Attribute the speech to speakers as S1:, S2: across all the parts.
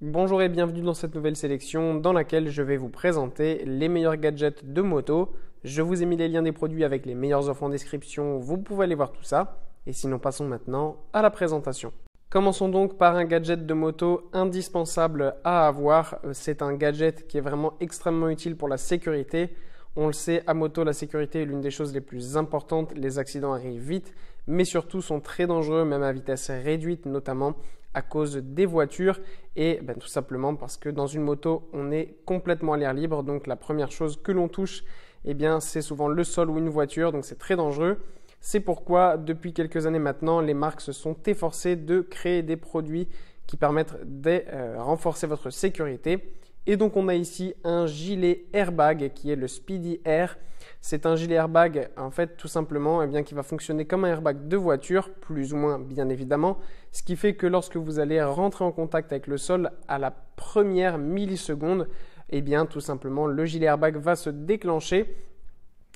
S1: Bonjour et bienvenue dans cette nouvelle sélection dans laquelle je vais vous présenter les meilleurs gadgets de moto. Je vous ai mis les liens des produits avec les meilleures offres en description, vous pouvez aller voir tout ça. Et sinon passons maintenant à la présentation. Commençons donc par un gadget de moto indispensable à avoir. C'est un gadget qui est vraiment extrêmement utile pour la sécurité. On le sait, à moto, la sécurité est l'une des choses les plus importantes. Les accidents arrivent vite, mais surtout sont très dangereux, même à vitesse réduite, notamment à cause des voitures et tout simplement parce que dans une moto, on est complètement à l'air libre. Donc la première chose que l'on touche, c'est souvent le sol ou une voiture, donc c'est très dangereux. C'est pourquoi, depuis quelques années maintenant, les marques se sont efforcées de créer des produits qui permettent de renforcer votre sécurité. Et donc on a ici un gilet airbag qui est le Speedy Air. C'est un gilet airbag en fait tout simplement qui va fonctionner comme un airbag de voiture, plus ou moins bien évidemment, ce qui fait que lorsque vous allez rentrer en contact avec le sol à la première milliseconde, tout simplement le gilet airbag va se déclencher.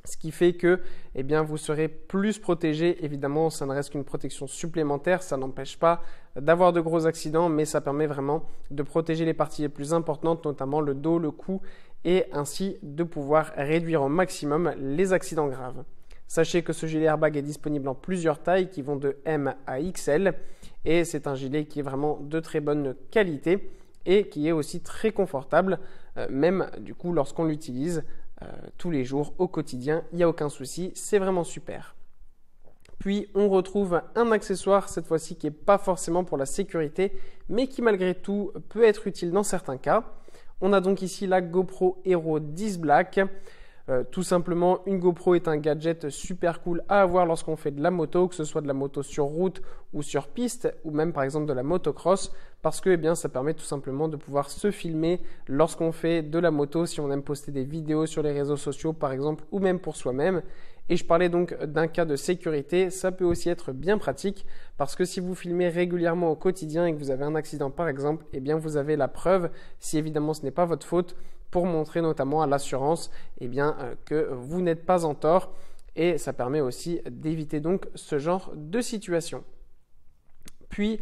S1: Ce qui fait que vous serez plus protégé. Évidemment, ça ne reste qu'une protection supplémentaire. Ça n'empêche pas d'avoir de gros accidents, mais ça permet vraiment de protéger les parties les plus importantes, notamment le dos, le cou, et ainsi de pouvoir réduire au maximum les accidents graves. Sachez que ce gilet airbag est disponible en plusieurs tailles qui vont de M à XL et c'est un gilet qui est vraiment de très bonne qualité et qui est aussi très confortable, même du coup lorsqu'on l'utilise tous les jours au quotidien, il n'y a aucun souci, c'est vraiment super. Puis on retrouve un accessoire cette fois-ci qui n'est pas forcément pour la sécurité, mais qui malgré tout peut être utile dans certains cas. On a donc ici la GoPro Hero 10 Black. Tout simplement, une GoPro est un gadget super cool à avoir lorsqu'on fait de la moto, que ce soit de la moto sur route ou sur piste, ou même par exemple de la motocross, parce que ça permet tout simplement de pouvoir se filmer lorsqu'on fait de la moto, si on aime poster des vidéos sur les réseaux sociaux par exemple, ou même pour soi-même. Et je parlais donc d'un cas de sécurité, ça peut aussi être bien pratique, parce que si vous filmez régulièrement au quotidien et que vous avez un accident par exemple, vous avez la preuve, si évidemment ce n'est pas votre faute, pour montrer notamment à l'assurance que vous n'êtes pas en tort et ça permet aussi d'éviter donc ce genre de situation. Puis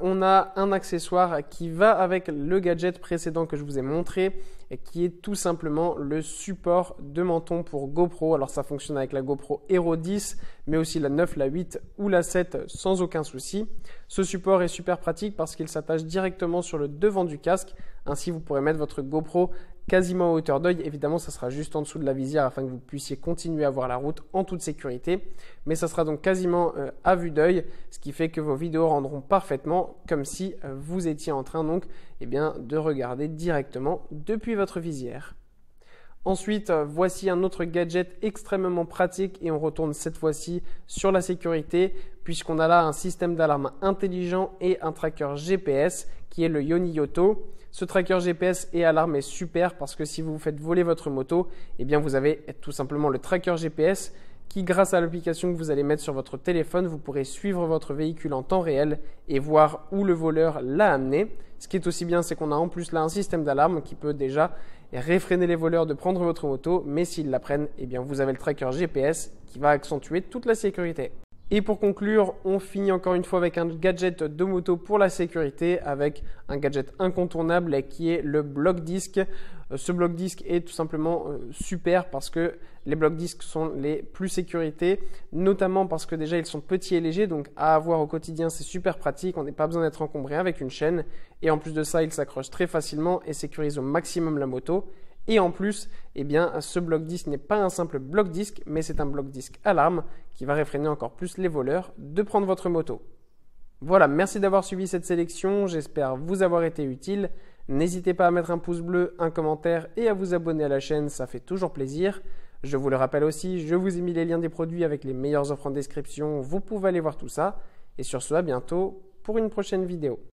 S1: on a un accessoire qui va avec le gadget précédent que je vous ai montré et qui est tout simplement le support de menton pour GoPro. Alors ça fonctionne avec la GoPro Hero 10 mais aussi la 9, la 8 ou la 7 sans aucun souci. Ce support est super pratique parce qu'il s'attache directement sur le devant du casque. Ainsi vous pourrez mettre votre GoPro quasiment à hauteur d'œil. Évidemment, ça sera juste en dessous de la visière afin que vous puissiez continuer à voir la route en toute sécurité. Mais ça sera donc quasiment à vue d'œil, ce qui fait que vos vidéos rendront parfaitement comme si vous étiez en train donc de regarder directement depuis votre visière. Ensuite, voici un autre gadget extrêmement pratique et on retourne cette fois-ci sur la sécurité puisqu'on a là un système d'alarme intelligent et un tracker GPS qui est le Yoni-Yoto. Ce tracker GPS et alarme est super parce que si vous vous faites voler votre moto, vous avez tout simplement le tracker GPS qui, grâce à l'application que vous allez mettre sur votre téléphone, vous pourrez suivre votre véhicule en temps réel et voir où le voleur l'a amené. Ce qui est aussi bien, c'est qu'on a en plus là un système d'alarme qui peut déjà réfréner les voleurs de prendre votre moto, mais s'ils la prennent, vous avez le tracker GPS qui va accentuer toute la sécurité. Et pour conclure, on finit encore une fois avec un gadget de moto pour la sécurité, avec un gadget incontournable qui est le bloc-disque. Ce bloc-disque est tout simplement super parce que les blocs-disques sont les plus sécurités, notamment parce que déjà ils sont petits et légers, donc à avoir au quotidien c'est super pratique, on n'a pas besoin d'être encombré avec une chaîne. Et en plus de ça, ils s'accrochent très facilement et sécurisent au maximum la moto. Et en plus, ce bloc-disque n'est pas un simple bloc-disque, mais c'est un bloc-disque alarme qui va réfréner encore plus les voleurs de prendre votre moto. Voilà, merci d'avoir suivi cette sélection, j'espère vous avoir été utile. N'hésitez pas à mettre un pouce bleu, un commentaire et à vous abonner à la chaîne, ça fait toujours plaisir. Je vous le rappelle aussi, je vous ai mis les liens des produits avec les meilleures offres en description, vous pouvez aller voir tout ça. Et sur ce, à bientôt pour une prochaine vidéo.